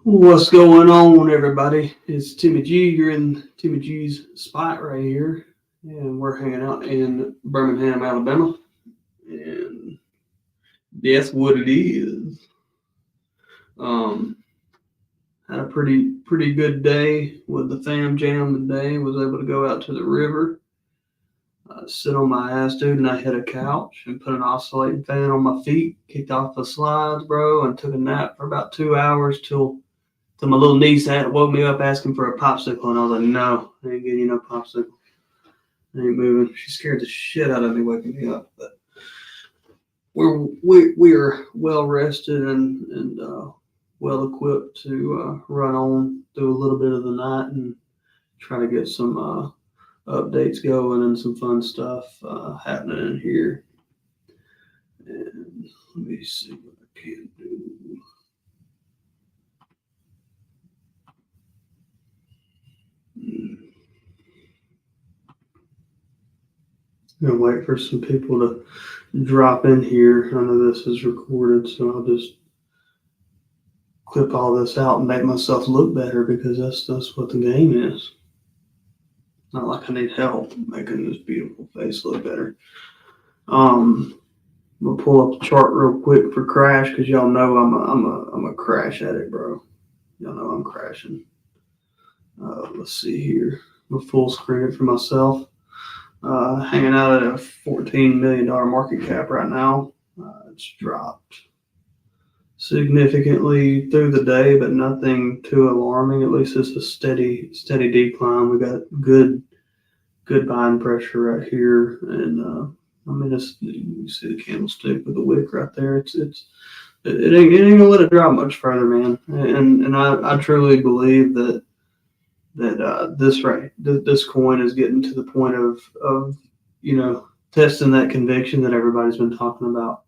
What's going on, everybody? It's Timmy G. You're in Timmy G's spot right here, and we're hanging out in Birmingham, Alabama. And that's what it is. Um, had a pretty good day with the fam jam today. Was able to go out to the river, sit on my ass, dude, and I hit a couch and put an oscillating fan on my feet. Kicked off the slides, bro, and took a nap for about 2 hours till my little niece woke me up asking for a popsicle, and I was like, no, I ain't getting you no popsicle. I ain't moving. She scared the shit out of me waking me up. But we are well rested and well equipped to run on through a little bit of the night and try to get some updates going and some fun stuff happening in here. And let me see what I can do. I'm gonna wait for some people to drop in here. I know this is recorded, so I'll just clip all this out and make myself look better because that's what the game is. Not like I need help making this beautiful face look better. I'm gonna pull up the chart real quick for crash because y'all know I'm a crash addict, bro. Y'all know I'm crashing. Let's see here. I'm gonna full screen it for myself. Hanging out at a $14 million market cap right now. It's dropped significantly through the day, but nothing too alarming. At least it's a steady decline. We got good buying pressure right here, and I mean, you see the candlestick with the wick right there. It ain't gonna let it drop much further, man. And I truly believe that this coin is getting to the point of testing that conviction that everybody's been talking about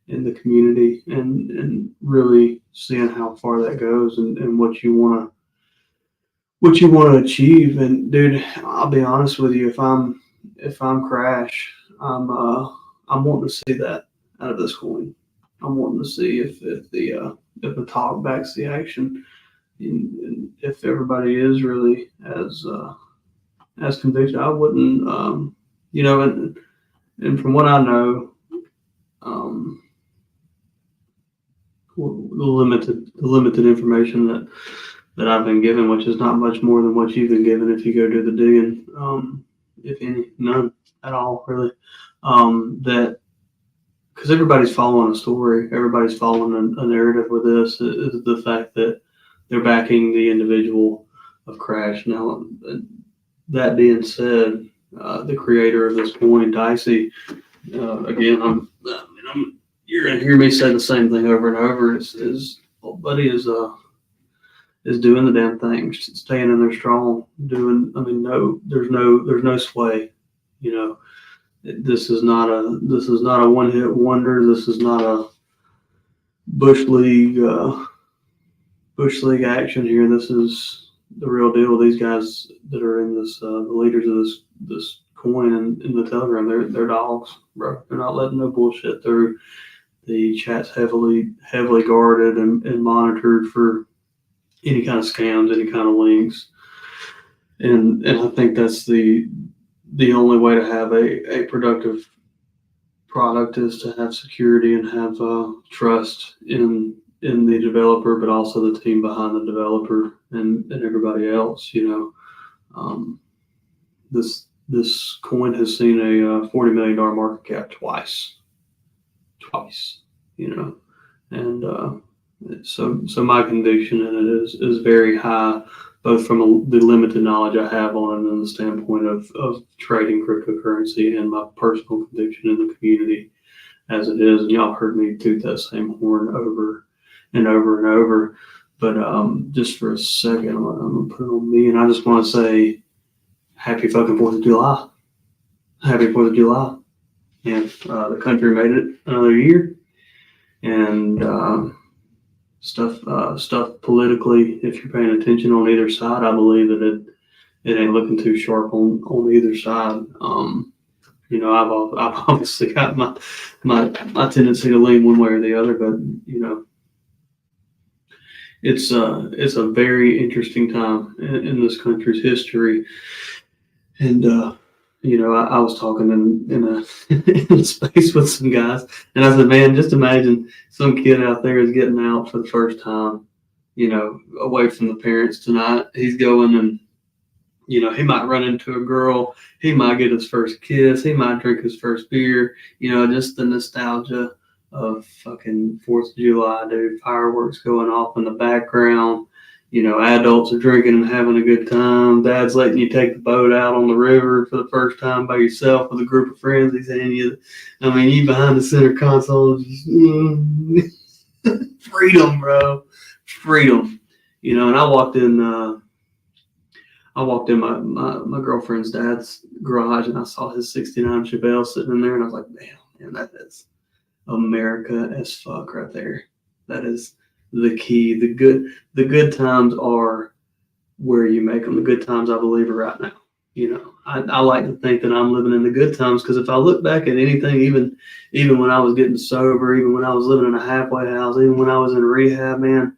in the community and really seeing how far that goes and what you want to achieve. And dude, I'll be honest with you, if I'm crash, I'm wanting to see that out of this coin. I'm wanting to see if the talk backs the action. And if everybody is really as convicted, I wouldn't, and from what I know, the limited information that I've been given, which is not much more than what you've been given if you go do the digging, if any, none at all, really. That because everybody's following a story, everybody's following a narrative with this is the fact that they're backing the individual of Crash. Now, that being said, the creator of this coin, Dicey, again, you're gonna hear me say the same thing over and over. Is old buddy is doing the damn thing, staying in there strong, doing. I mean, there's no sway. This is not a one hit wonder. This is not a Bush League action here. This is the real deal. These guys that are in this, the leaders of this coin and in the Telegram, they're dogs, bro. They're not letting no bullshit through. The chat's heavily guarded and monitored for any kind of scams, any kind of links, and I think that's the only way to have a productive product is to have security and have trust in the developer, but also the team behind the developer and everybody else. This coin has seen a $40 million market cap twice. And so my conviction in it is very high, both from the limited knowledge I have on it and the standpoint of trading cryptocurrency and my personal conviction in the community as it is. And y'all heard me toot that same horn over and over and over. But just for a second, I'm going to put it on me. And I just want to say happy fucking 4th of July. Happy 4th of July. And the country made it another year. And stuff politically, if you're paying attention on either side, I believe that it ain't looking too sharp on either side. I've obviously got my tendency to lean one way or the other, but it's a very interesting time in this country's history. And I was talking in a in a space with some guys, and I said, man, just imagine some kid out there is getting out for the first time, away from the parents tonight. He's going, and he might run into a girl, he might get his first kiss, he might drink his first beer. Just the nostalgia of fucking 4th of July, dude. Fireworks going off in the background. Adults are drinking and having a good time. Dad's letting you take the boat out on the river for the first time by yourself with a group of friends. He's handing you, you behind the center console, just, freedom, bro, freedom. And I walked in my girlfriend's dad's garage, and I saw his '69 Chevelle sitting in there, and I was like, damn, man, that is America as fuck right there. That is the key. The good times are where you make them. The good times, I believe, are right now. I like to think that I'm living in the good times, because if I look back at anything, even when I was getting sober, even when I was living in a halfway house, even when I was in rehab, man,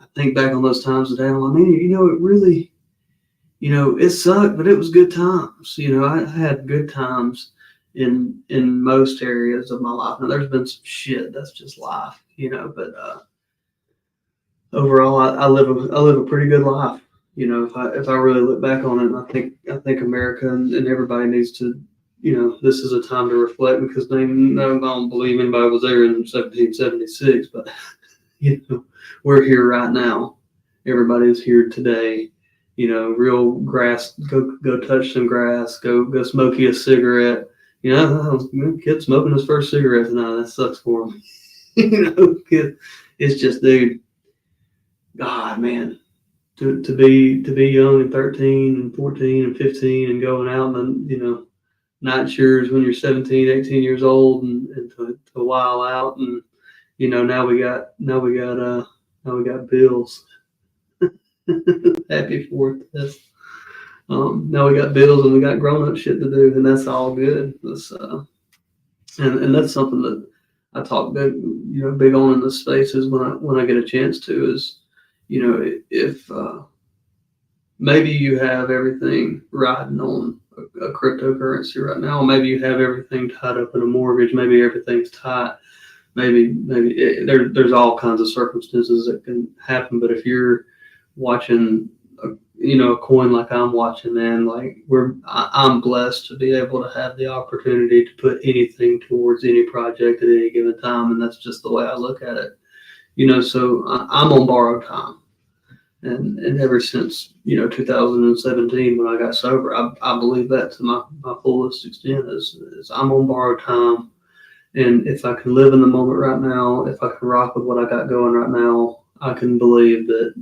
I think back on those times today, I'm like, man, it really, it sucked, but it was good times. I had good times in most areas of my life. Now, there's been some shit. That's just life, but overall, I live a pretty good life. If I really look back on it, I think America and everybody needs to, this is a time to reflect, because I don't believe anybody was there in 1776, but we're here right now. Everybody is here today. Real grass. Go touch some grass. Go smoke you a cigarette. Kid smoking his first cigarette tonight. That sucks for him. Kid, it's just, dude. God, man, to be young and 13 and 14 and 15 and going out and night shires when you're 17, 18 years old, and to while out, and now we got bills. Happy 4th. Now we got bills and we got grown up shit to do, and that's all good. And that's something that I talk big on in the spaces when I get a chance to, is if maybe you have everything riding on a cryptocurrency right now, maybe you have everything tied up in a mortgage, maybe everything's tight, maybe there's all kinds of circumstances that can happen. But if you're watching a coin like I'm watching, man, like I'm blessed to be able to have the opportunity to put anything towards any project at any given time, and that's just the way I look at it. So I'm on borrowed time, and ever since 2017 when I got sober, I believe that to my fullest extent is I'm on borrowed time, and if I can live in the moment right now, if I can rock with what I got going right now, I can believe that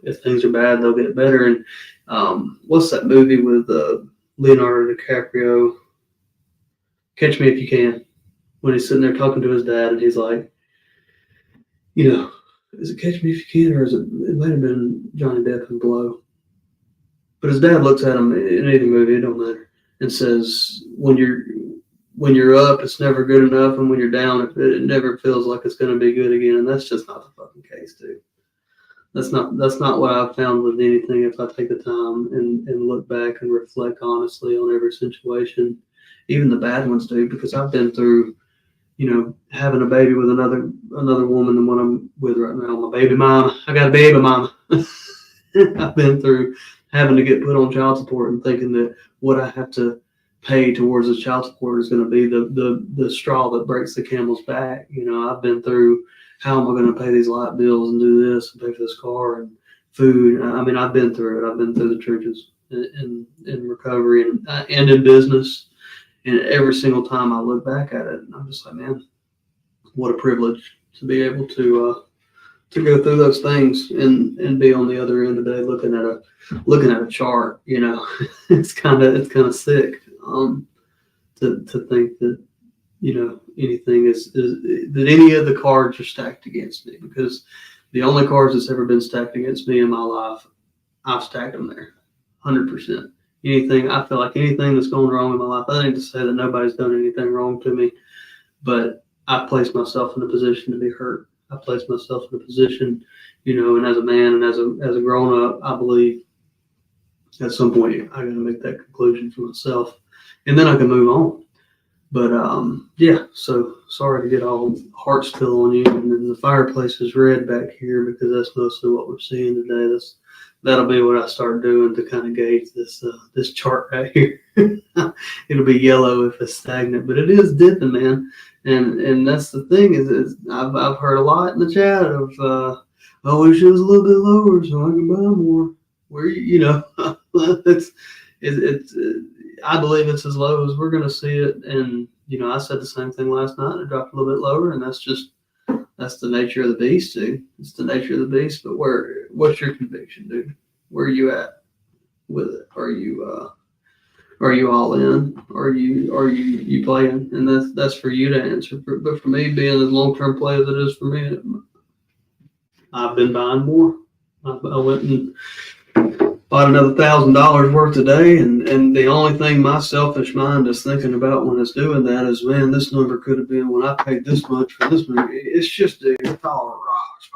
if things are bad, they'll get better. And what's that movie with Leonardo DiCaprio? Catch Me If You Can, when he's sitting there talking to his dad, and he's like, is it Catch Me If You Can, or it might have been Johnny Depp and Blow. But his dad looks at him in either movie, it don't matter, and says, when you're up, it's never good enough, and when you're down, it never feels like it's going to be good again. And that's just not the fucking case, dude. That's not what I've found with anything. If I take the time and look back and reflect honestly on every situation, even the bad ones, dude, because I've been through, having a baby with another woman than what I'm with right now. My baby mama. I got a baby mama. I've been through having to get put on child support and thinking that what I have to pay towards the child support is going to be the straw that breaks the camel's back. I've been through, how am I going to pay these light bills and do this and pay for this car and food? I've been through it. I've been through the trenches in recovery and in business. And every single time I look back at it, I'm just like, man, what a privilege to be able to go through those things and be on the other end of the day looking at a chart. It's kind of sick to think that anything is that any of the cards are stacked against me, because the only cards that's ever been stacked against me in my life, I've stacked them there 100%. I feel like anything that's going wrong in my life, I ain't to say that nobody's done anything wrong to me, but I've placed myself in a position to be hurt I place myself in a position, and as a man and as a grown up, I believe at some point I got to make that conclusion for myself, and then I can move on. But yeah, so sorry to get all heart spill on you. And then the fireplace is red back here because that's mostly what we're seeing today. That'll be what I start doing to kind of gauge this chart right here. It'll be yellow if it's stagnant, but it is dipping, man. And that's the thing is I've heard a lot in the chat of I wish it was a little bit lower so I can buy more. Where it's I believe it's as low as we're going to see it. And, I said the same thing last night. It dropped a little bit lower, and that's the nature of the beast, dude. It's the nature of the beast. But what's your conviction, dude? Where are you at with it? Are you all in? Are you playing? And that's for you to answer. But for me, being as long-term play as it is for me, I've been buying more. I went and bought another $1,000 worth today, and the only thing my selfish mind is thinking about when it's doing that is, man, this number could have been when I paid this much for this movie. It's just it's all rocks,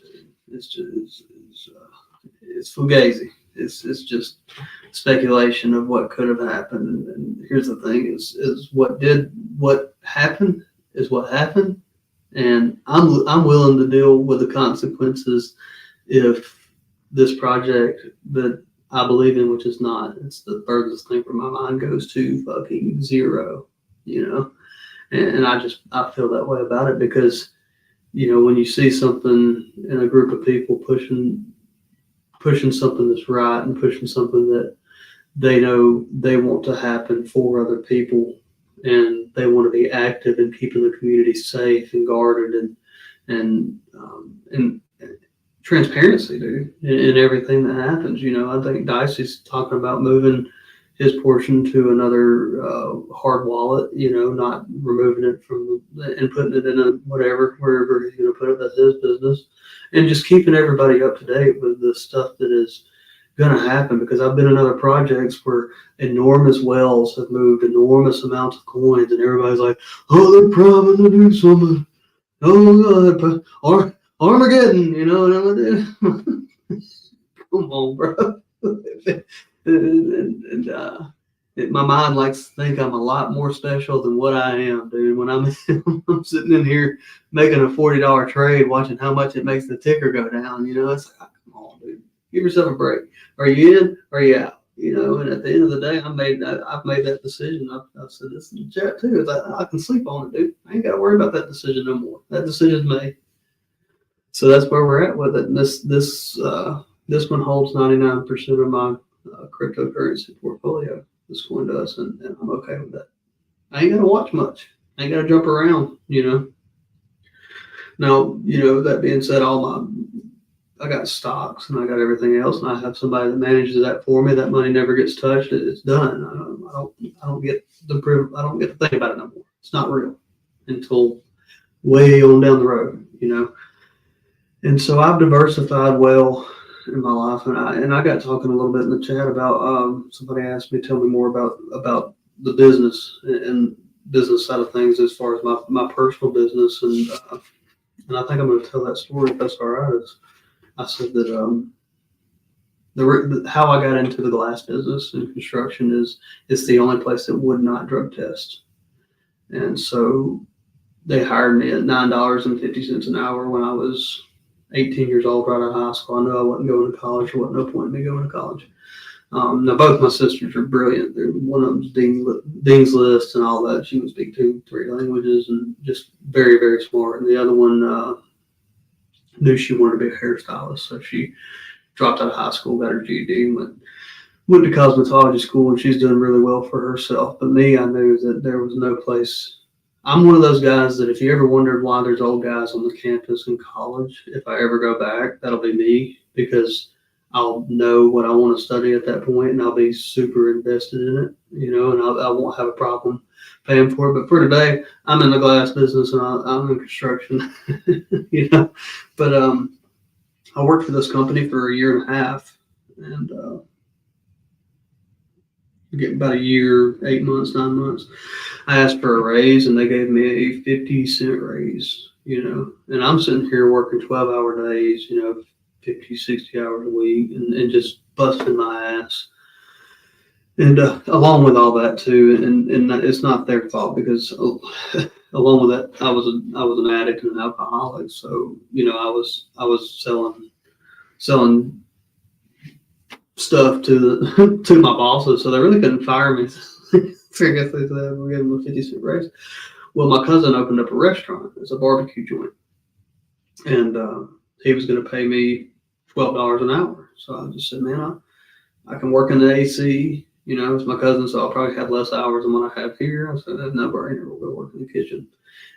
dude. It's fugazi. It's just speculation of what could have happened. And here's the thing: is what happened is what happened, and I'm willing to deal with the consequences if this project that I believe in, which is not, it's the furthest thing from my mind, goes to fucking zero, and I feel that way about it because, when you see something in a group of people pushing something that's right and pushing something that they know they want to happen for other people, and they want to be active in keeping the community safe and guarded and transparency, dude, in everything that happens. I think Dicey's talking about moving his portion to another hard wallet, not removing it and putting it in wherever he's going to put it. That's his business. And just keeping everybody up to date with the stuff that is going to happen, because I've been in other projects where enormous wells have moved enormous amounts of coins, and everybody's like, oh, they're probably going to do something. Oh, God, Armageddon, and I'm like, come on, bro. My mind likes to think I'm a lot more special than what I am, dude. When I'm sitting in here making a $40 trade, watching how much it makes the ticker go down, it's like, come on, dude, give yourself a break. Are you in? Or are you out? And at the end of the day, I've made that decision. I've said this in the chat too. I can sleep on it, dude. I ain't got to worry about that decision no more. That decision's made. So that's where we're at with it. And this one holds 99% of my cryptocurrency portfolio. This coin does, and I'm okay with that. I ain't gotta watch much. I ain't gotta jump around. Now, that being said, I got stocks and I got everything else, and I have somebody that manages that for me. That money never gets touched. It's done. I don't get to think about it no more. It's not real until way on down the road. And so I've diversified well in my life, and I got talking a little bit in the chat about somebody asked me to tell me more about the business and business side of things as far as my personal business, and I think I'm going to tell that story if that's all right. I said that how I got into the glass business and construction is it's the only place that would not drug test, and so they hired me at $9.50 an hour when I was 18 years old, right out of high school. I knew I wasn't going to college. There wasn't no point in me going to college. Now, both my sisters are brilliant. One of them's Dean's List and all that. She can speak 2-3 languages and just very, very smart. And the other one knew she wanted to be a hairstylist. So she dropped out of high school, got her GED, and went to cosmetology school, and she's doing really well for herself. But me, I knew that there was no place. I'm one of those guys that if you ever wondered why there's old guys on the campus in college, if I ever go back, that'll be me, because I'll know what I want to study at that point, and I'll be super invested in it, and I won't have a problem paying for it. But for today, I'm in the glass business and I'm in construction, But I worked for this company for a year and a half, and get about a year, 8 months, 9 months. I asked for a raise, and they gave me a 50-cent raise. and I'm sitting here working 12-hour days, 50, 60 hours a week, and just busting my ass. And along with all that too, and it's not their fault because along with that, I was an addict and an alcoholic. So I was selling stuff to the to my bosses, so they really couldn't fire me. Figure they were giving them a 50-cent raise. Well, my cousin opened up a restaurant. It's a barbecue joint, and he was going to pay me $12 an hour. So I just said, man, I can work in the AC. It's my cousin, so I'll probably have less hours than what I have here. I said, that's no brainer. We'll go work in the kitchen.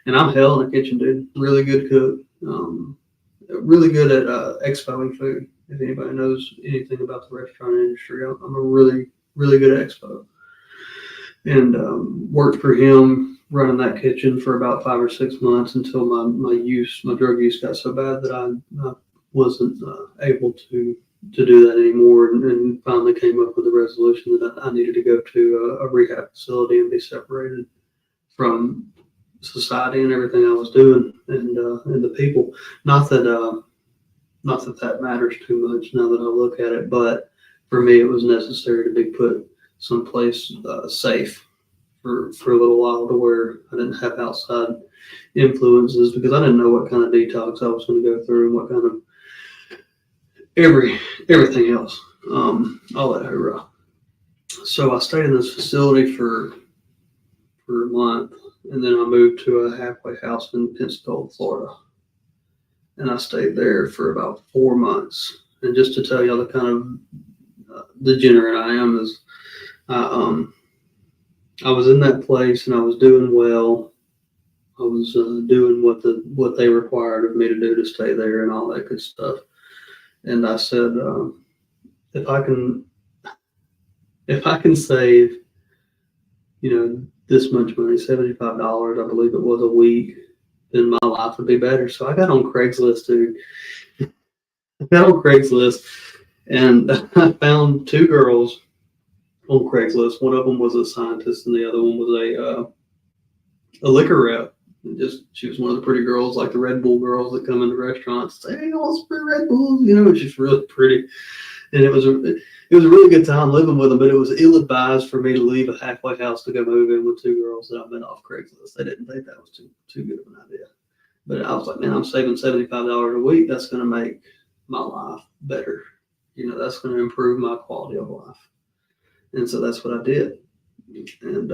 And I'm hell in the kitchen, dude. Really good cook. Really good at expoing food. If anybody knows anything about the restaurant industry, I'm a really, really good expo. And worked for him running that kitchen for about 5 or 6 months until my drug use got so bad that I wasn't able to do that anymore, and finally came up with a resolution that I needed to go to a rehab facility and be separated from society and everything I was doing and the people. Not that matters too much now that I look at it, but for me it was necessary to be put someplace safe for a little while, to where I didn't have outside influences, because I didn't know what kind of detox I was going to go through and what kind of everything else, all that hoorah. So I stayed in this facility for a month, and then I moved to a halfway house in Pensacola, Florida, and I stayed there for about 4 months. And just to tell y'all the kind of degenerate I am is, I was in that place and I was doing well. I was doing what they required of me to do to stay there and all that good stuff. And I said, if I can save, this much money, $75, I believe it was, a week, then my life would be better. So I got on Craigslist, dude. I got on Craigslist, and I found 2 girls on Craigslist. One of them was a scientist, and the other one was a liquor rep. She was one of the pretty girls, like the Red Bull girls that come into restaurants. Say, hey, I want some free Red Bulls. She's really pretty, and it was a really good time living with them. But it was ill-advised for me to leave a halfway house to go move in with 2 girls that I met off Craigslist. They didn't think that was too good of an idea. But I was like, man, I'm saving $75 a week. That's going to make my life better. That's going to improve my quality of life. And so that's what I did. And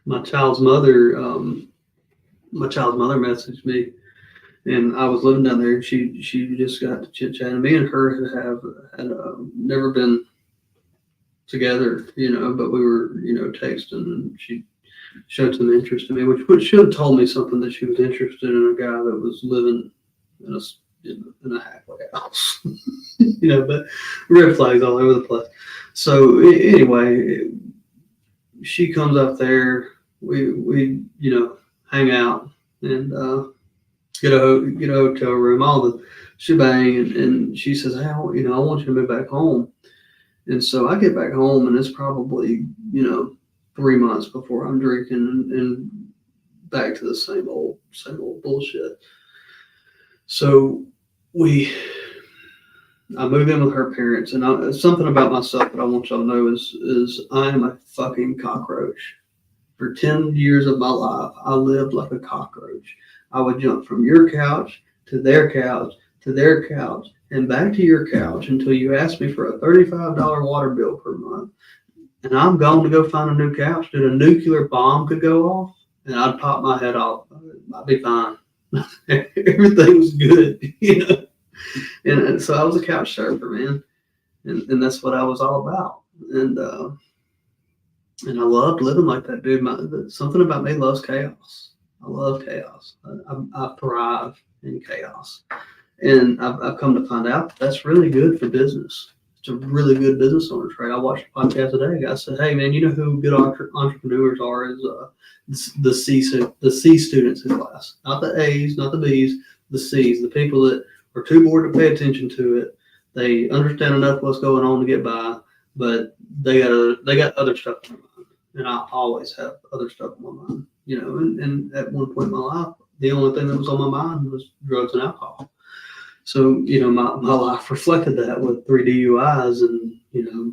my child's mother messaged me, and I was living down there, and she just got to chit chatting. Me and her had never been together, but we were, texting, and she showed some interest in me, which should have told me something, that she was interested in a guy that was living in a halfway house, but red flags all over the place. So anyway, she comes up there, we hang out and get a hotel room, all the shebang, and she says, hey, I want you to move back home. And so I get back home, and it's probably 3 months before I'm drinking and back to the same old bullshit. So I moved in with her parents, and something about myself that I want y'all to know is I am a fucking cockroach. For 10 years of my life, I lived like a cockroach. I would jump from your couch to their couch to their couch and back to your couch until you asked me for a $35 water bill per month. And I'm going to go find a new couch. Dude, a nuclear bomb could go off, and I'd pop my head off. I'd be fine. Everything was good, And so I was a couch surfer, man. And that's what I was all about. And I loved living like that, dude. Something about me loves chaos. I love chaos. I thrive in chaos. And I've come to find out that's really good for business. It's a really good business owner trait. I watched a podcast today. A guy said, hey, man, you know who good entrepreneurs are is the C students in class. Not the A's, not the B's, the C's, the people that are too bored to pay attention to it. They understand enough what's going on to get by, but they got other stuff in their mind. And I always have other stuff in my mind. and at one point in my life, the only thing that was on my mind was drugs and alcohol. So, my life reflected that with 3 DUIs and,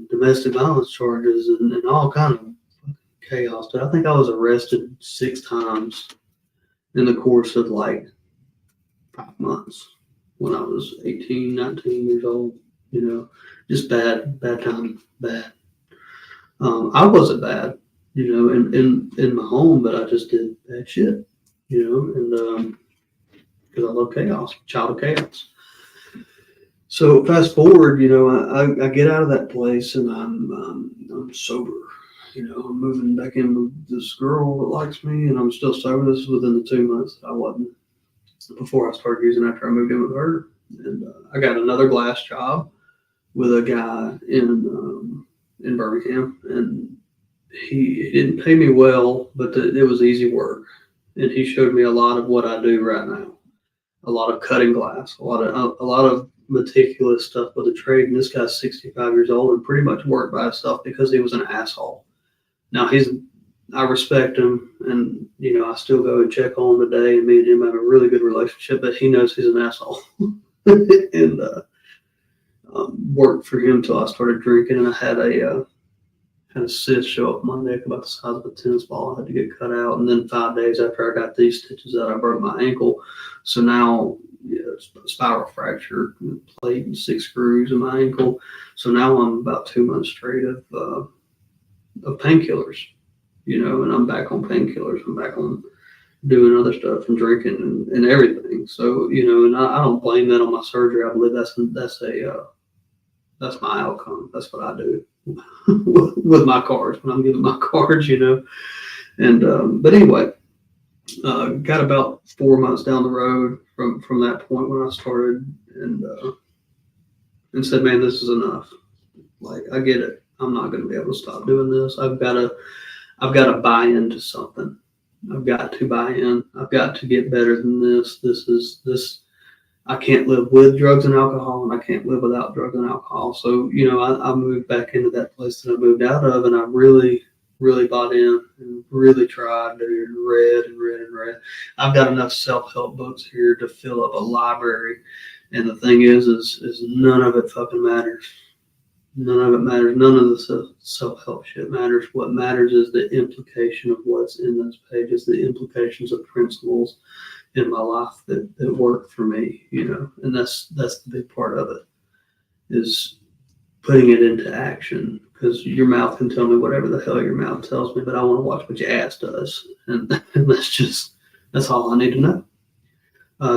domestic violence charges and all kind of chaos. But I think I was arrested 6 times in the course of like 5 months when I was 18, 19 years old, just bad time, bad. I wasn't bad, in my home, but I just did bad shit, and because I love chaos, child of chaos. So fast forward, I get out of that place and I'm sober. I'm moving back in with this girl that likes me, and I'm still sober. This is within the 2 months that I wasn't before I started using after I moved in with her. And I got another glass job with a guy in Birmingham, and he didn't pay me well, but it was easy work, and he showed me a lot of what I do right now. A lot of cutting glass, a lot of meticulous stuff with the trade. And this guy's 65 years old and pretty much worked by himself because he was an asshole. Now I respect him, and I still go and check on him today, and me and him have a really good relationship. But he knows he's an asshole, and worked for him till I started drinking, and I had a cyst show up my neck about the size of a tennis ball. I had to get cut out, and then 5 days after I got these stitches out, I broke my ankle. So now, it's a spiral fracture, plate and 6 screws in my ankle. So now I'm about 2 months straight of painkillers, and I'm back on painkillers. I'm back on doing other stuff and drinking and everything. So, and I don't blame that on my surgery. I believe that's my outcome. That's what I do with my cards when I'm giving my cards, And but anyway, got about 4 months down the road from that point when I started, and said, man, this is enough. Like, I get it. I'm not going to be able to stop doing this. I've got to buy into something. I've got to buy in. I've got to get better than this. This. I can't live with drugs and alcohol, and I can't live without drugs and alcohol. So, I moved back into that place that I moved out of, and I really, really bought in and really tried and read. I've got enough self-help books here to fill up a library. And the thing is none of it fucking matters. None of it matters. None of the self-help shit matters. What matters is the implication of what's in those pages, the implications of principles in my life that work for me, and that's the big part of it, is putting it into action. Because your mouth can tell me whatever the hell your mouth tells me, but I want to watch what your ass does, and that's all I need to know.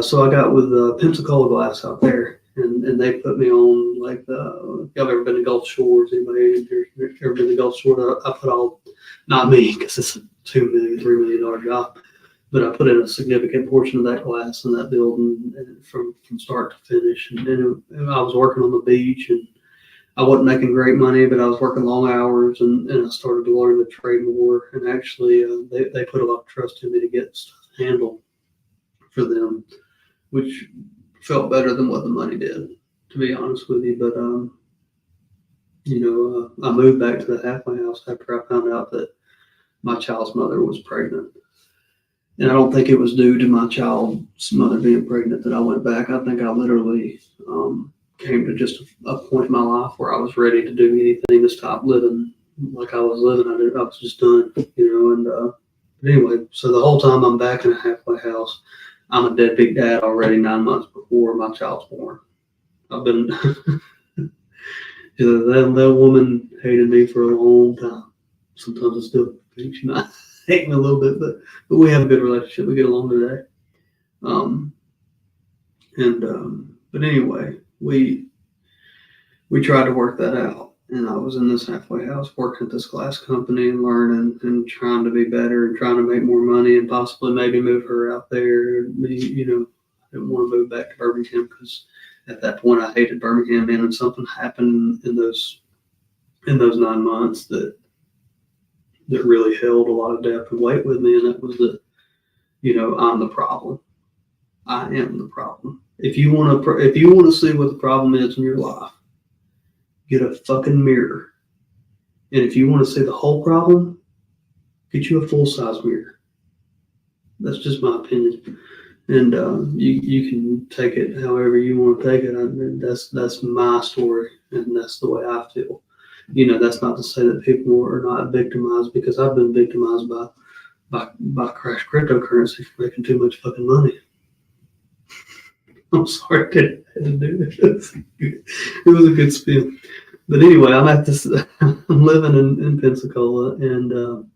So I got with Pensacola Glass out there, and they put me on like y'all ever been to Gulf Shores? Anybody in here ever been to Gulf Shores? I put all, not me, because it's a $2 million, $3 million job. But I put in a significant portion of that glass in that building from start to finish. And I was working on the beach, and I wasn't making great money, but I was working long hours, and I started to learn the trade more. And actually, they put a lot of trust in me to get stuff handled for them, which felt better than what the money did, to be honest with you. But, I moved back to the halfway house after I found out that my child's mother was pregnant. And I don't think it was due to my child's mother being pregnant that I went back. I think I literally came to just a point in my life where I was ready to do anything to stop living like I was living. I was just done, And but anyway, so the whole time I'm back in a halfway house, I'm a deadbeat dad already 9 months before my child's born. I've been, that woman hated me for a long time. Sometimes I still think she might hate me a little bit, but we have a good relationship. We get along today. But anyway, we tried to work that out. And I was in this halfway house working at this glass company and learning and trying to be better and trying to make more money and possibly maybe move her out there. I didn't want to move back to Birmingham because at that point I hated Birmingham, and something happened in those 9 months that really held a lot of depth and weight with me, and that was that, I'm the problem. I am the problem. If you want to see what the problem is in your life, get a fucking mirror. And if you want to see the whole problem, get you a full-size mirror. That's just my opinion. And you can take it however you want to take it. That's my story, and that's the way I feel. That's not to say that people are not victimized, because I've been victimized by crash cryptocurrency for making too much fucking money. I'm sorry I didn't have to do this. It was a good spin. But anyway, I'm at this. I'm living in Pensacola, and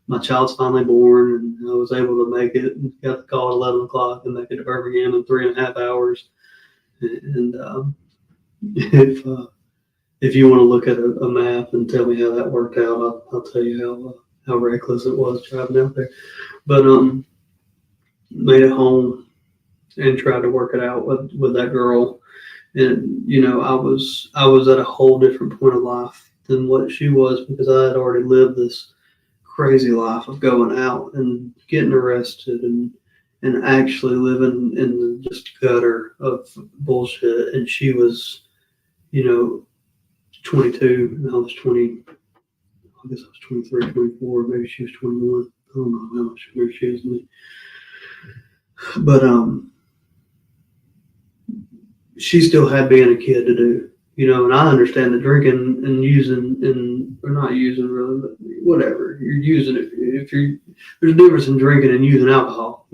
my child's finally born, and I was able to make it. And got the call at 11 o'clock and make it to Birmingham in 3.5 hours. And if you want to look at a map and tell me how that worked out, I'll tell you how reckless it was driving out there. But made it home and tried to work it out with that girl. And I was at a whole different point of life than what she was, because I had already lived this crazy life of going out and getting arrested and actually living in the just gutter of bullshit. And she was, 22, and I was 20. I guess I was 23, 24. Maybe she was 21. I don't know how much younger she is than me. But she still had being a kid to do, and I understand that drinking and using or not using really, but whatever, you're using it. There's a difference in drinking and using alcohol,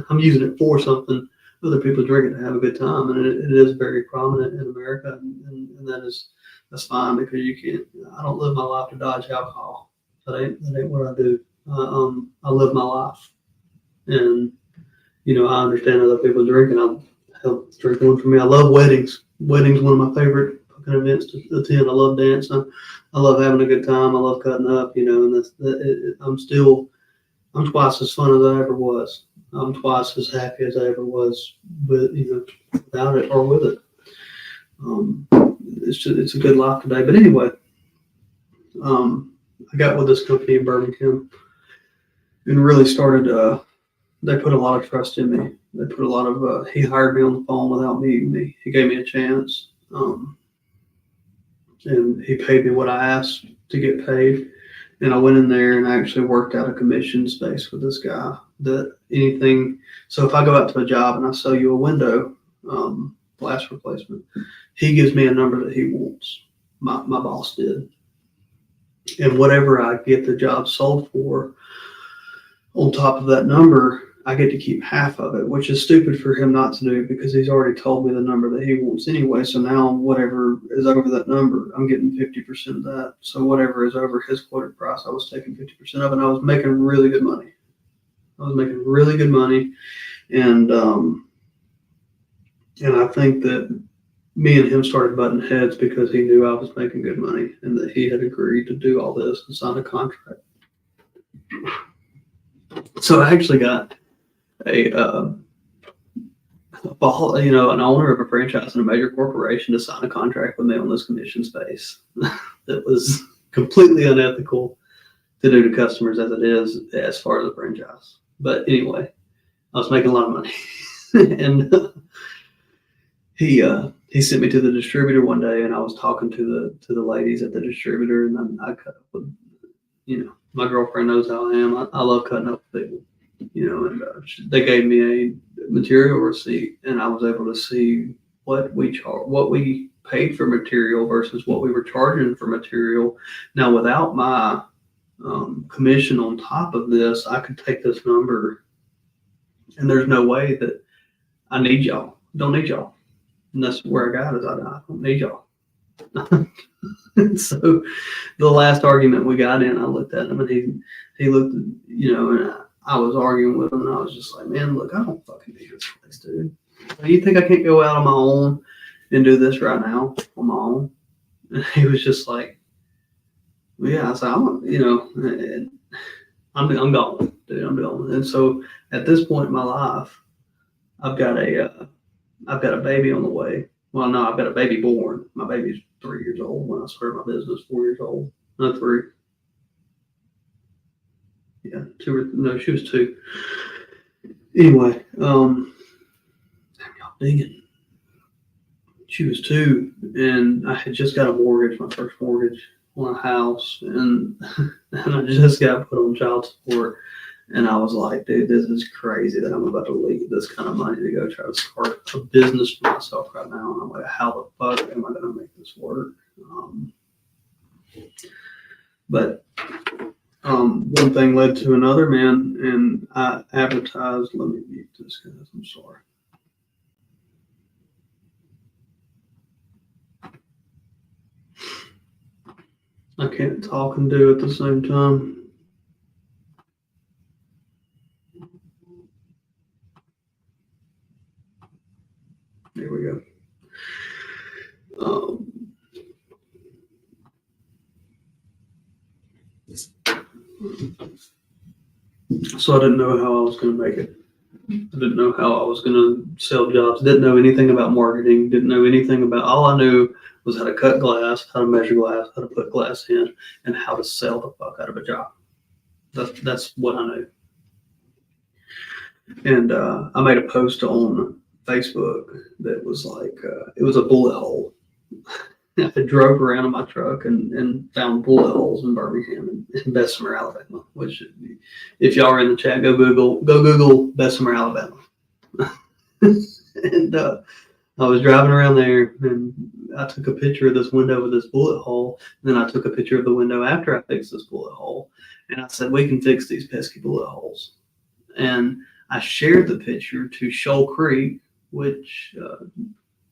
I'm using it for something. Other people drink it to have a good time, and it is very prominent in America, and that's fine, because I don't live my life to dodge alcohol. That ain't what I do. I live my life, and I understand other people drinking. I help drink one for me. I love weddings. Weddings one of my favorite fucking events to attend. I love dancing. I love having a good time. I love cutting up. And I'm twice as fun as I ever was. I'm twice as happy as I ever was without it or with it. It's a good life today. But anyway, I got with this company in Birmingham and really started. They put a lot of trust in me. They put a lot of. He hired me on the phone without meeting me. He gave me a chance, and he paid me what I asked to get paid. And I went in there and I actually worked out a commission space with this guy. So if I go out to a job and I sell you a window, glass replacement, he gives me a number that he wants. My boss did. And whatever I get the job sold for, on top of that number, I get to keep half of it, which is stupid for him not to do, because he's already told me the number that he wants anyway. So now whatever is over that number, I'm getting 50% of that. So whatever is over his quoted price, I was taking 50% of it, and I was making really good money. And I think that me and him started butting heads because he knew I was making good money and that he had agreed to do all this and sign a contract. So I actually got an owner of a franchise in a major corporation to sign a contract with me on this commission space that was completely unethical to do to customers as it is as far as a franchise. But anyway, I was making a lot of money. And he sent me to the distributor one day, and I was talking to the ladies at the distributor, and I cut up with, my girlfriend knows how I am. I love cutting up with people, and they gave me a material receipt, and I was able to see what we paid for material versus what we were charging for material. Now, without my commission on top of this, I could take this number, and there's no way that I need y'all. Don't need y'all. And that's where I got is I don't need y'all. So the last argument we got in, I looked at him, and he looked, and I was arguing with him, and I was just like, man, look, I don't fucking need this place, dude. You think I can't go out on my own and do this right now on my own? And he was just like, well, yeah. I said, I'm gone, dude. I'm gone. And so at this point in my life, I've got a baby on the way. Well, no, I've got a baby born. My baby's 3 years old when I started my business. 4 years old, not 3. Yeah, 2 no, she was 2. Anyway, y'all digging. She was 2, and I had just got a mortgage, my first mortgage on a house, and I just got put on child support. And I was like, dude, this is crazy that I'm about to leave this kind of money to go try to start a business for myself right now. And I'm like, how the fuck am I going to make this work? But one thing led to another, man, and I advertised. Let me mute this, guys. I'm sorry. I can't talk and do at the same time. There we go. So I didn't know how I was going to make it. I didn't know how I was going to sell jobs. Didn't know anything about marketing. Didn't know anything about. All I knew was how to cut glass, how to measure glass, how to put glass in, and how to sell the fuck out of a job. That's what I knew. And I made a post on Facebook that was like, it was a bullet hole. I drove around in my truck and found bullet holes in Birmingham and Bessemer, Alabama. Which, if y'all are in the chat, go Google Bessemer, Alabama. And I was driving around there, and I took a picture of this window with this bullet hole. And then I took a picture of the window after I fixed this bullet hole, and I said, "We can fix these pesky bullet holes." And I shared the picture to Shoal Creek, which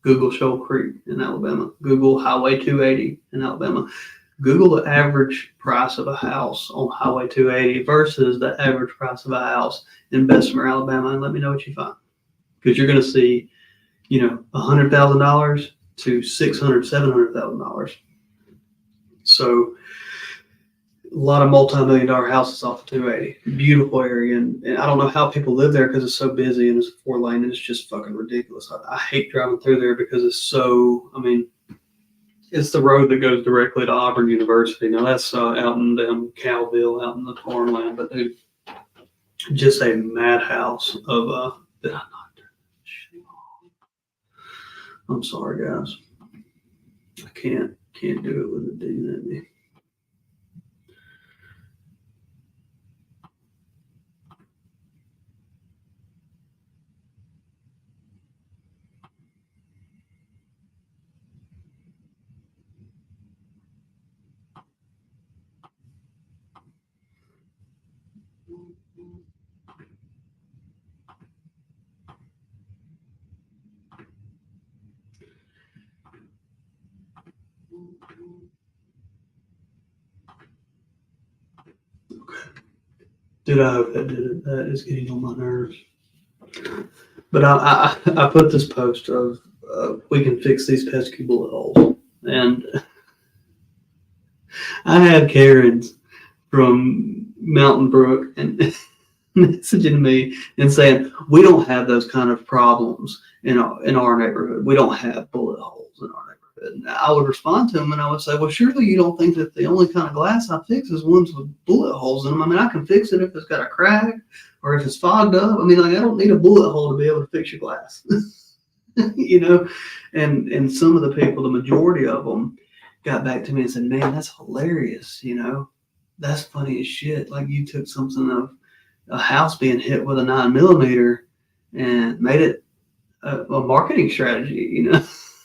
Google Shoal Creek in Alabama. Google Highway 280 in Alabama. Google the average price of a house on Highway 280 versus the average price of a house in Bessemer, Alabama, and let me know what you find. Because you're going to see, $100,000 to $600,000, $700,000. So a lot of multi-million-dollar houses off of 280. Beautiful area, and I don't know how people live there because it's so busy and it's a 4-lane and it's just fucking ridiculous. I hate driving through there because it's so. It's the road that goes directly to Auburn University. Now that's out in Calville, out in the farmland, but dude, just a madhouse of did I not turn shit off? I'm sorry, guys. I can't do it with it doing at me. Dude, I hope that did it. That is getting on my nerves. But I put this post of we can fix these pesky bullet holes. And I had Karens from Mountain Brook and messaging me and saying, we don't have those kind of problems in our neighborhood. We don't have bullet holes in our neighborhood. And I would respond to them and I would say, well, surely you don't think that the only kind of glass I fix is ones with bullet holes in them. I can fix it if it's got a crack or if it's fogged up. I don't need a bullet hole to be able to fix your glass. And some of the people, the majority of them, got back to me and said, man, that's hilarious. That's funny as shit. Like, you took something of a house being hit with a 9mm and made it a marketing strategy,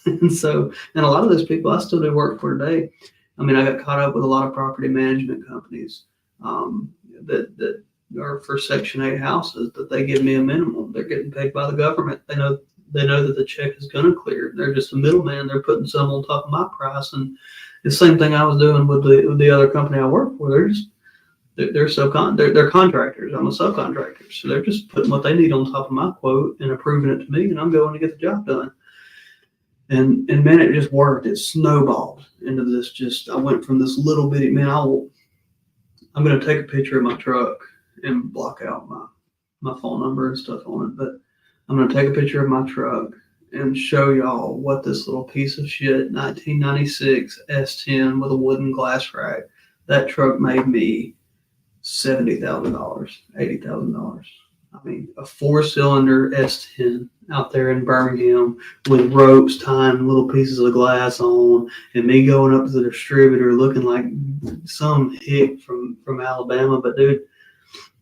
And a lot of those people I still do work for today. I got caught up with a lot of property management companies that are for Section 8 houses that they give me a minimum. They're getting paid by the government. They know that the check is going to clear. They're just a middleman. They're putting some on top of my price. And the same thing I was doing with the other company I work for. They're contractors. I'm a subcontractor. So they're just putting what they need on top of my quote and approving it to me, and I'm going to get the job done. And man, it just worked. It snowballed into this. I went from this little bitty, man, I'm going to take a picture of my truck and block out my phone number and stuff on it. But I'm going to take a picture of my truck and show y'all what this little piece of shit, 1996 S10 with a wooden glass rack, that truck made me $70,000, $80,000. A 4-cylinder S10 out there in Birmingham with ropes tying little pieces of glass on, and me going up to the distributor looking like some hick from Alabama. But dude,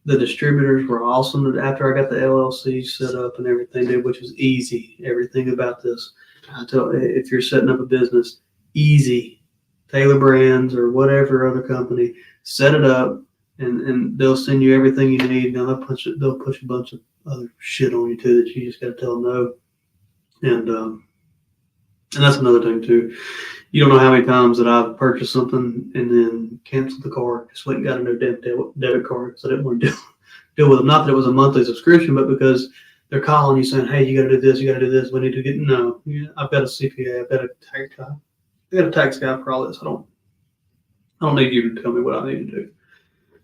The distributors were awesome. After I got the LLC set up and everything, dude, which was easy. Everything about this, I tell if you're setting up a business, easy. Taylor Brands or whatever other company, set it up, and they'll send you everything you need. Now they'll push a bunch of other shit on you too that you just got to tell them no. And that's another thing too. You don't know how many times that I've purchased something and then canceled the card. Just went and got a new debit card because I didn't want to deal with them. Not that it was a monthly subscription, but because they're calling you saying, "Hey, you got to do this. You got to do this. We need to get." No, yeah, I've got a CPA. I've got a tax guy. I got a tax guy for all this. I don't need you to tell me what I need to do.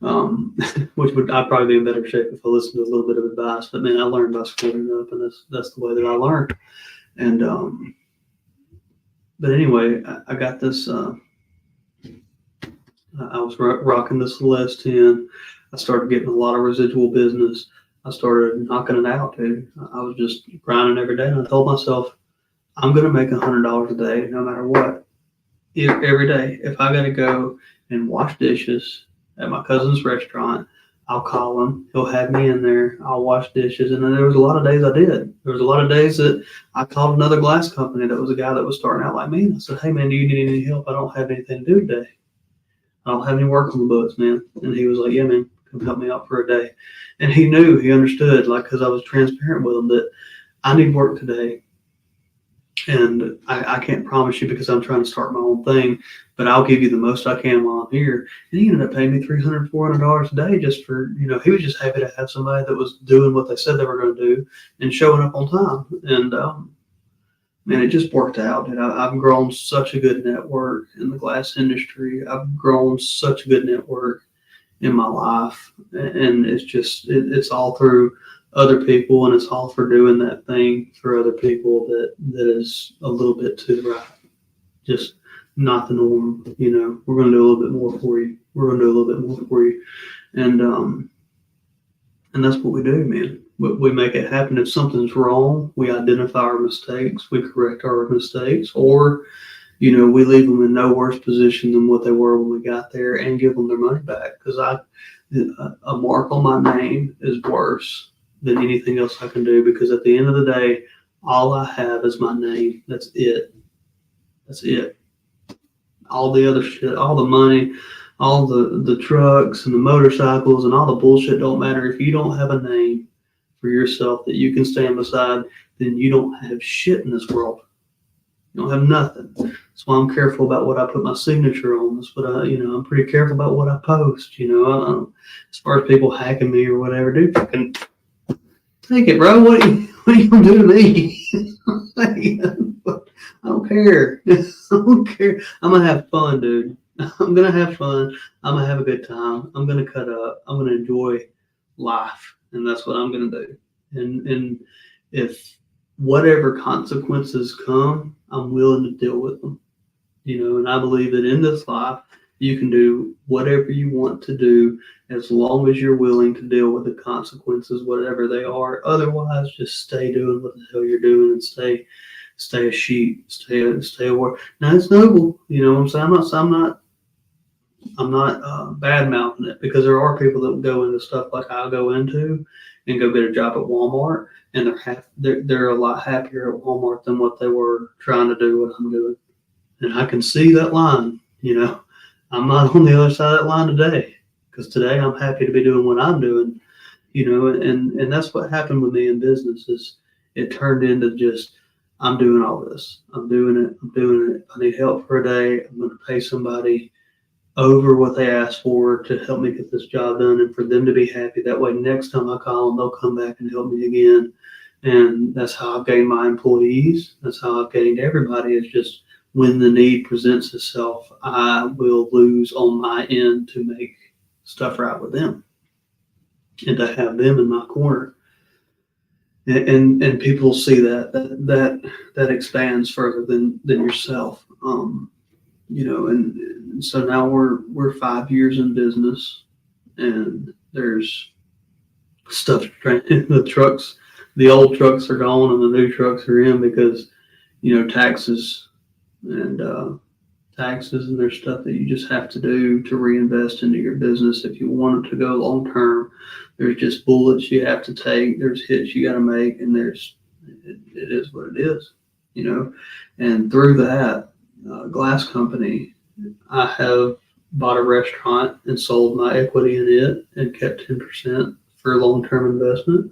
I'd probably be in better shape if I listened to a little bit of advice. But man, I learned by screwing up, and that's the way that I learned. And but anyway, I got this. I was rocking the Celeste 10. I started getting a lot of residual business. I started knocking it out, dude. I was just grinding every day, and I told myself, I'm going to make $100 a day, no matter what. Every day, if I got to go and wash dishes at my cousin's restaurant, I'll call him. He'll have me in there. I'll wash dishes. And then there was a lot of days I did. There was a lot of days that I called another glass company that was a guy that was starting out like me. And I said, "Hey, man, do you need any help? I don't have anything to do today. I don't have any work on the books, man." And he was like, "Yeah, man, come help me out for a day." And he knew, he understood, like, because I was transparent with him that I need work today. And I can't promise you because I'm trying to start my own thing, but I'll give you the most I can while I'm here. And he ended up paying me $300, $400 a day just for, he was just happy to have somebody that was doing what they said they were going to do and showing up on time. And, man, it just worked out. And I've grown such a good network in the glass industry. I've grown such a good network in my life. And it's just, it's all through other people, and it's all for doing that thing for other people that is a little bit to the right, just not the norm. We're going to do a little bit more for you. We're going to do a little bit more for you, and that's what we do, man. We make it happen. If something's wrong, we identify our mistakes, we correct our mistakes, or we leave them in no worse position than what they were when we got there, and give them their money back. Because a mark on my name is worse than anything else I can do, because at the end of the day, all I have is my name. That's it. All the other shit, all the money, all the trucks and the motorcycles and all the bullshit don't matter. If you don't have a name for yourself that you can stand beside, then you don't have shit in this world. You don't have nothing. That's why I'm careful about what I put my signature on. That's what I'm pretty careful about what I post. As far as people hacking me or whatever, dude, fucking take it, bro. What are you gonna do to me? I don't care. I don't care. I'm gonna have fun, dude. I'm gonna have fun. I'm gonna have a good time. I'm gonna cut up. I'm gonna enjoy life, and that's what I'm gonna do. And if whatever consequences come, I'm willing to deal with them. And I believe that in this life, you can do whatever you want to do as long as you're willing to deal with the consequences, whatever they are. Otherwise, just stay doing what the hell you're doing and stay a sheep, stay a war. Now it's noble, you know what I'm saying? I'm not bad mouthing it, because there are people that go into stuff like I go into and go get a job at Walmart, and they're a lot happier at Walmart than what they were trying to do what I'm doing. And I can see that line, I'm not on the other side of that line today, because today I'm happy to be doing what I'm doing, and that's what happened with me in business. Is it turned into just, I'm doing all this. I'm doing it. If I need help for a day, I'm going to pay somebody over what they asked for to help me get this job done, and for them to be happy. That way, next time I call them, they'll come back and help me again. And that's how I've gained my employees. That's how I've gained everybody. It's just, when the need presents itself, I will lose on my end to make stuff right with them and to have them in my corner. And people see that expands further than yourself. And so now we're 5 years in business, and there's stuff. The trucks, the old trucks are gone and the new trucks are in, because taxes and there's stuff that you just have to do to reinvest into your business if you want it to go long term. There's just bullets you have to take. There's hits you got to make, and it is what it is, you know. And through that glass company, I have bought a restaurant and sold my equity in it and kept 10% for long-term investment.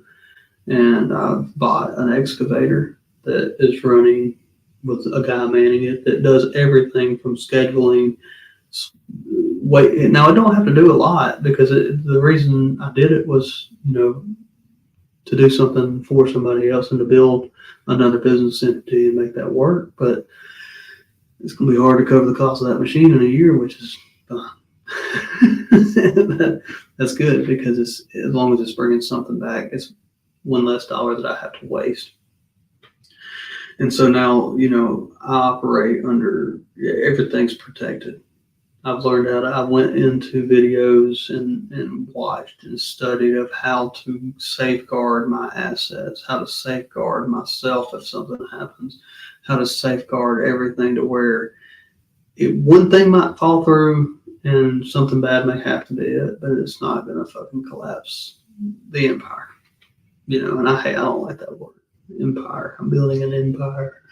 And I've bought an excavator that is running with a guy manning it that does everything from scheduling. Wait, now I don't have to do a lot because the reason I did it was, you know, to do something for somebody else and to build another business entity and make that work. But it's going to be hard to cover the cost of that machine in a year, which is that's good because it's, as long as it's bringing something back, it's one less dollar that I have to waste. And so now, you know, I operate under, everything's protected. I've learned how to, I went into videos and watched and studied of how to safeguard my assets, how to safeguard myself if something happens, how to safeguard everything to where one thing might fall through and something bad may have to be it, but it's not going to fucking collapse the empire. You know, and I don't like that word, empire. I'm building an empire.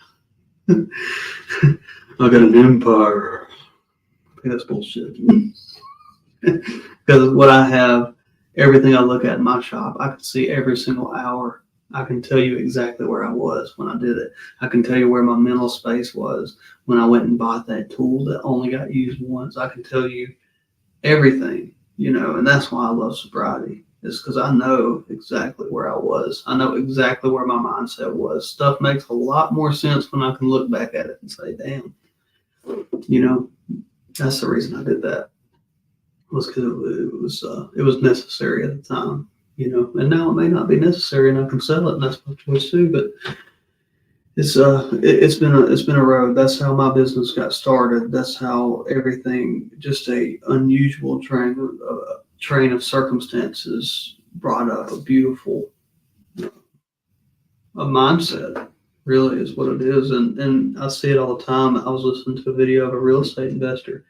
I got an empire. That's bullshit. Because what I have, everything I look at in my shop, I can see every single hour. I can tell you exactly where I was when I did it. I can tell you where my mental space was when I went and bought that tool that only got used once. I can tell you everything, you know, and that's why I love sobriety. It's because I know exactly where I was. I know exactly where my mindset was. Stuff makes a lot more sense when I can look back at it and say, damn, you know, that's the reason I did that. Was because it was necessary at the time, you know. And now it may not be necessary, and I can sell it, and that's my choice too. But it's been a road. That's how my business got started. That's how everything, just a unusual train of circumstances brought up a beautiful a mindset. Really is what it is, and I see it all the time. I was listening to a video of a real estate investor,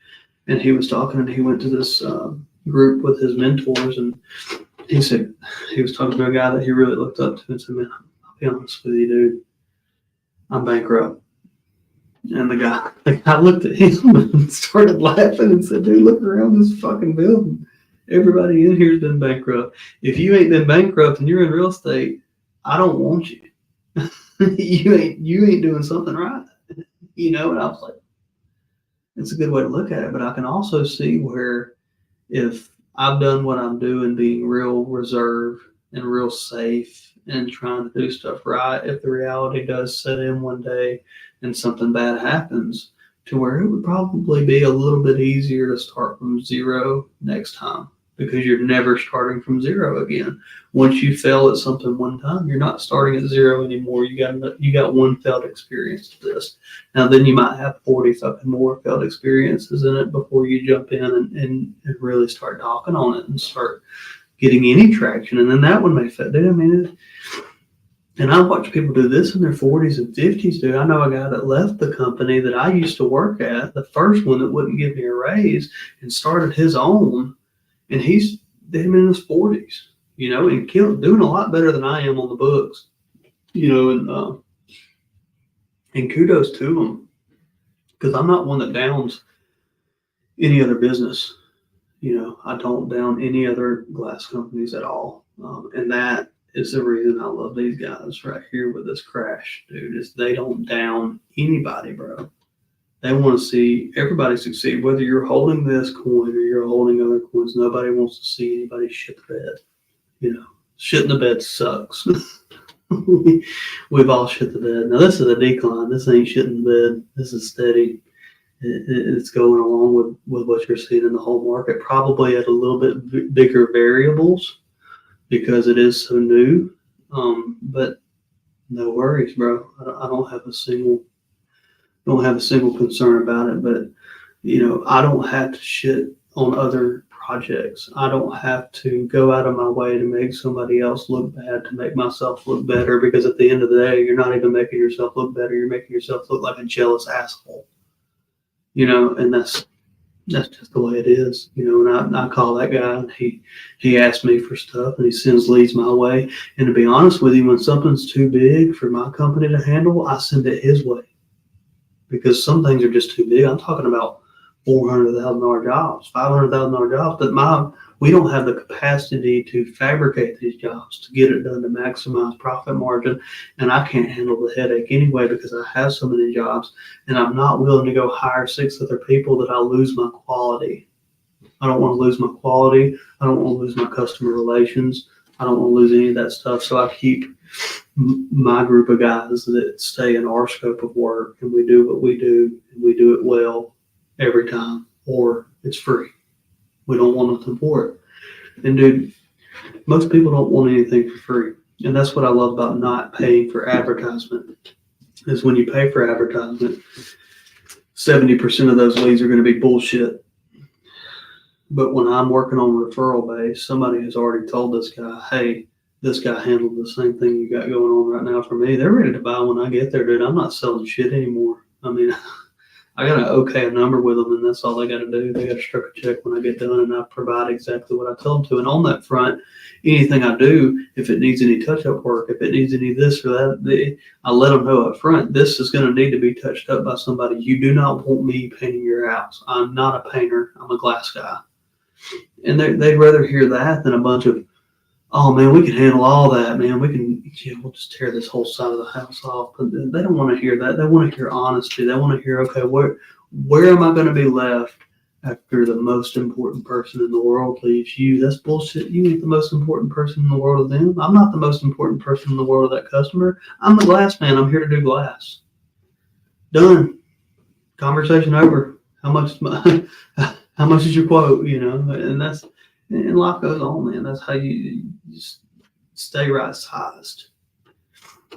and he was talking, and he went to this group with his mentors, and he said he was talking to a guy that he really looked up to, and said, "Man, I'll be honest with you, dude, I'm bankrupt." And the guy looked at him and started laughing and said, "Dude, look around this fucking building. Everybody in here's been bankrupt. If you ain't been bankrupt and you're in real estate, I don't want you." you ain't doing something right, you know. And I was like, it's a good way to look at it. But I can also see where if I've done what I'm doing, being real reserved and real safe and trying to do stuff right, if the reality does set in one day and something bad happens, to where it would probably be a little bit easier to start from zero next time, because you're never starting from zero again. Once you fail at something one time, you're not starting at zero anymore. You got one failed experience to this. Now then you might have 40 fucking more failed experiences in it before you jump in and really start talking on it and start getting any traction. And then that one may fail. Dude, I mean, and I watch people do this in their 40s and 50s, dude. I know a guy that left the company that I used to work at, the first one that wouldn't give me a raise, and started his own. And he's him in his 40s, you know, and doing a lot better than I am on the books, you know, and kudos to him, because I'm not one that downs any other business. You know, I don't down any other glass companies at all. And that is the reason I love these guys right here with this crash, dude, is they don't down anybody, bro. They want to see everybody succeed, whether you're holding this coin or you're holding other coins. Nobody wants to see anybody shit the bed. You know, shit in the bed sucks. We've all shit the bed. Now, this is a decline. This ain't shit in the bed. This is steady. It's going along with what you're seeing in the whole market, probably at a little bit bigger variables because it is so new. But no worries, bro. I don't have a single concern about it. But, you know, I don't have to shit on other projects. I don't have to go out of my way to make somebody else look bad, to make myself look better, because at the end of the day, you're not even making yourself look better. You're making yourself look like a jealous asshole, you know. And that's that's just the way it is, And I call that guy, and he asks me for stuff, and he sends leads my way. And to be honest with you, when something's too big for my company to handle, I send it his way because some things are just too big. I'm talking about $400,000 jobs, $500,000 jobs that we don't have the capacity to fabricate these jobs to get it done to maximize profit margin. And I can't handle the headache anyway because I have so many jobs, and I'm not willing to go hire 6 other people that I'll lose my quality. I don't want to lose my quality. I don't want to lose my customer relations. I don't want to lose any of that stuff. So I keep my group of guys that stay in our scope of work, and we do what we do, and we do it well every time, or it's free. We don't want nothing for it. And dude, most people don't want anything for free. And that's what I love about not paying for advertisement, is when you pay for advertisement, 70% of those leads are going to be bullshit. But when I'm working on referral base, somebody has already told this guy, hey, this guy handled the same thing you got going on right now for me. They're ready to buy when I get there, dude. I'm not selling shit anymore. I mean, I got to okay a number with them, and that's all they got to do. They got to struck a check when I get done, and I provide exactly what I tell them to. And on that front, anything I do, if it needs any touch-up work, if it needs any this or that, I let them know up front, this is going to need to be touched up by somebody. You do not want me painting your house. I'm not a painter. I'm a glass guy. And they'd rather hear that than a bunch of, oh man, we can handle all that, man. We'll just tear this whole side of the house off. But they don't want to hear that. They want to hear honesty. They want to hear, okay, where am I going to be left after the most important person in the world leaves you? That's bullshit. You ain't the most important person in the world of them. I'm not the most important person in the world of that customer. I'm the glass man. I'm here to do glass. Done. Conversation over. How much is your quote? And life goes on, man. That's how you just stay right sized.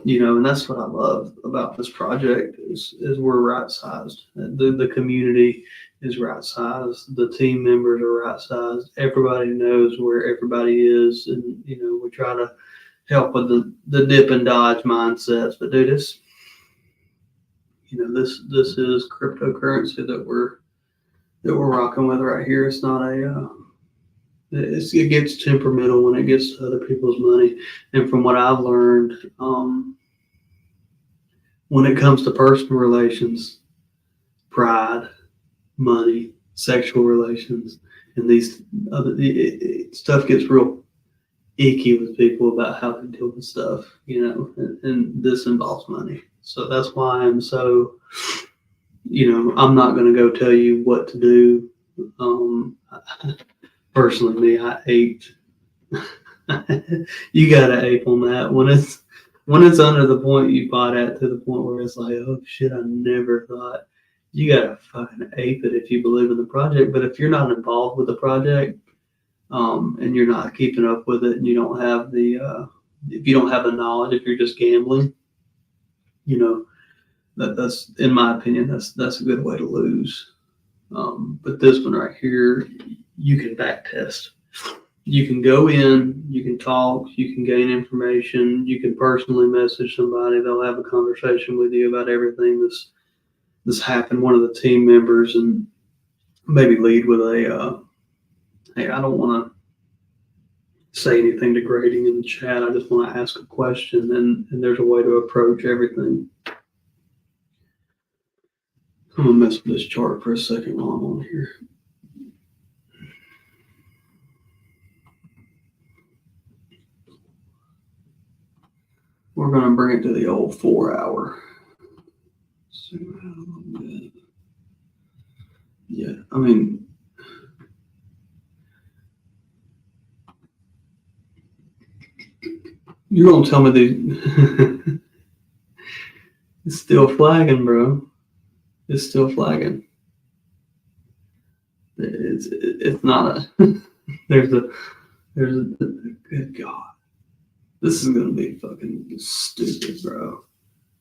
And that's what I love about this project is we're right sized. The community is right sized. The team members are right sized. Everybody knows where everybody is, and we try to help with the dip and dodge mindsets. But dude, this is cryptocurrency that we're rocking with right here. It's not it gets temperamental when it gets to other people's money. And from what I've learned, when it comes to personal relations, pride, money, sexual relations, and these other stuff gets real icky with people about how to deal with stuff, and this involves money. So that's why I'm so, I'm not going to go tell you what to do. Personally, me, I ape. You got to ape on that. When it's under the point you bought at, to the point where it's like, oh shit, I never thought. You got to fucking ape it if you believe in the project. But if you're not involved with the project, and you're not keeping up with it, and you don't have if you don't have the knowledge, if you're just gambling, that's, in my opinion, that's a good way to lose. But this one right here, you can back test. You can go in, you can talk, you can gain information, you can personally message somebody. They'll have a conversation with you about everything that's happened. One of the team members, and maybe lead with a, hey, I don't want to say anything degrading in the chat. I just want to ask a question, and there's a way to approach everything. I'm going to mess with this chart for a second while I'm on here. We're going to bring it to the old 4 hour. Yeah, I mean, you're going to tell me it's still flagging, bro. It's still flagging. It's not a, there's a, good God. This is going to be fucking stupid, bro.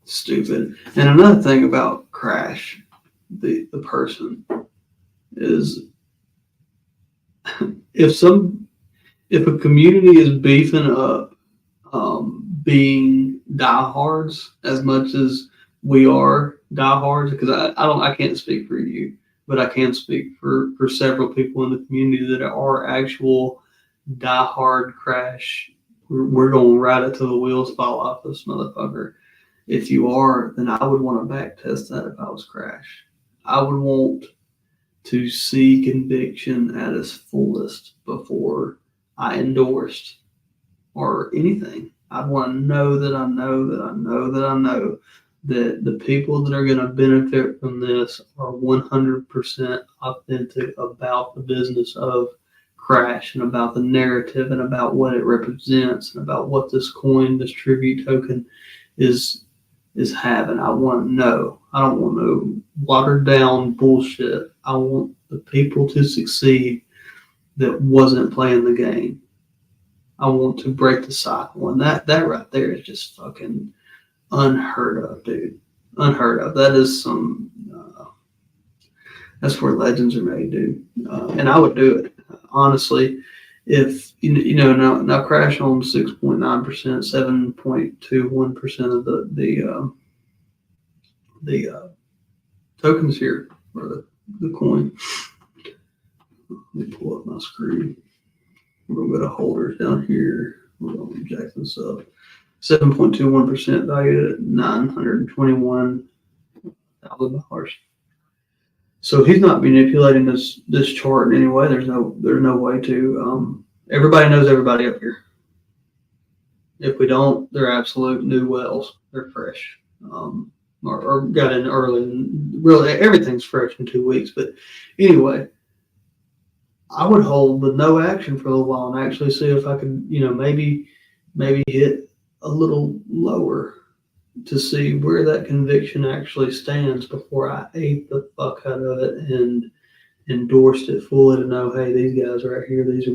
Stupid. And another thing about Crash, the person, is if a community is beefing up being diehards as much as we are diehards, because I can't speak for you, but I can speak for several people in the community that are actual diehard Crash. We're going to ride it till the wheels fall off this motherfucker. If you are, then I would want to back test that if I was Crash. I would want to see conviction at its fullest before I endorsed or anything. I'd want to know that I know that I know that I know that the people that are going to benefit from this are 100% authentic about the business of Crash and about the narrative and about what it represents and about what this coin, this tribute token is having. I want to know. I don't want no watered down bullshit. I want the people to succeed that wasn't playing the game. I want to break the cycle. And that right there is just fucking unheard of, dude. Unheard of. That is some, that's where legends are made, dude. And I would do it. Honestly, if, now Crash owns 6.9%, 7.21% of the tokens here, or the coin. Let me pull up my screen. We're going to go to holders down here. We're going to jack this up. 7.21% valued at $921,000. So he's not manipulating this chart in any way. There's no way to. Everybody knows everybody up here. If we don't, they're absolute new wells. They're fresh. Or got in early, and really everything's fresh in 2 weeks. But anyway, I would hold the no action for a little while and actually see if I could, maybe hit a little lower to see where that conviction actually stands before I ate the fuck out of it and endorsed it fully to know, hey, these guys right here, these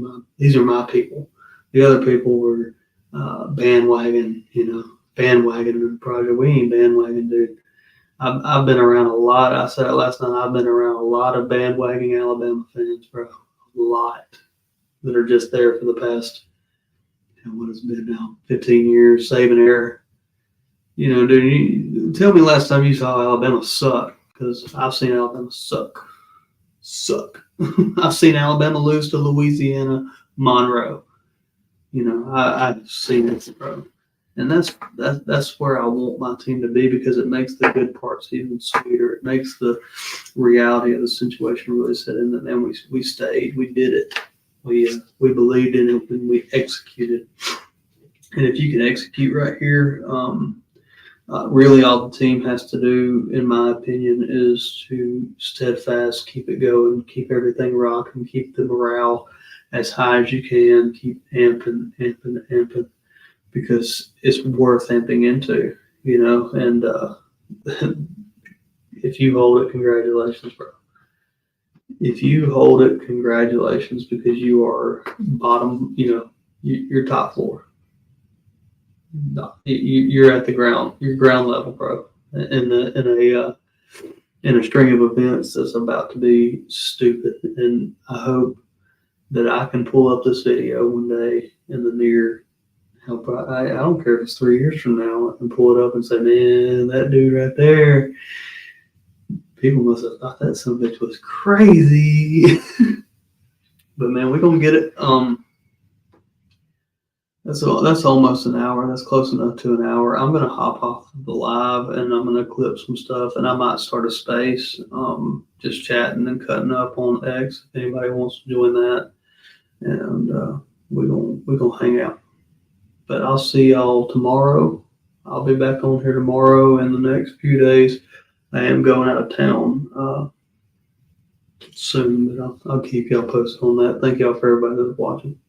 are my people. The other people were bandwagoning the project. We ain't bandwagon, dude. I've been around a lot. I said it last night. I've been around a lot of bandwagoning Alabama fans, bro. A lot that are just there for the past, what has it been now, 15 years, saving error. Dude, tell me last time you saw Alabama suck, because I've seen Alabama suck. I've seen Alabama lose to Louisiana Monroe. I've seen it, bro. And that's where I want my team to be, because it makes the good parts even sweeter. It makes the reality of the situation really set in. And then we stayed. We did it. We believed in it and we executed. And if you can execute right here, really all the team has to do, in my opinion, is to steadfast, keep it going, keep everything rocking, keep the morale as high as you can, keep amping, because it's worth amping into, and if you hold it, congratulations, bro. If you hold it, congratulations, because you are bottom, you're top floor. You're at the ground. You're ground level, bro. In a string of events that's about to be stupid. And I hope that I can pull up this video one day in the near. I don't care if it's 3 years from now. I can pull it up and say, man, that dude right there. People must have thought that son of a bitch was crazy. But man, we're gonna get it. That's almost an hour. That's close enough to an hour. I'm gonna hop off the live and I'm gonna clip some stuff, and I might start a space, just chatting and cutting up on X if anybody wants to join that, and we're gonna hang out. But I'll see y'all tomorrow. I'll be back on here tomorrow and the next few days. I am going out of town soon, but I'll keep y'all posted on that. Thank y'all for everybody that's watching.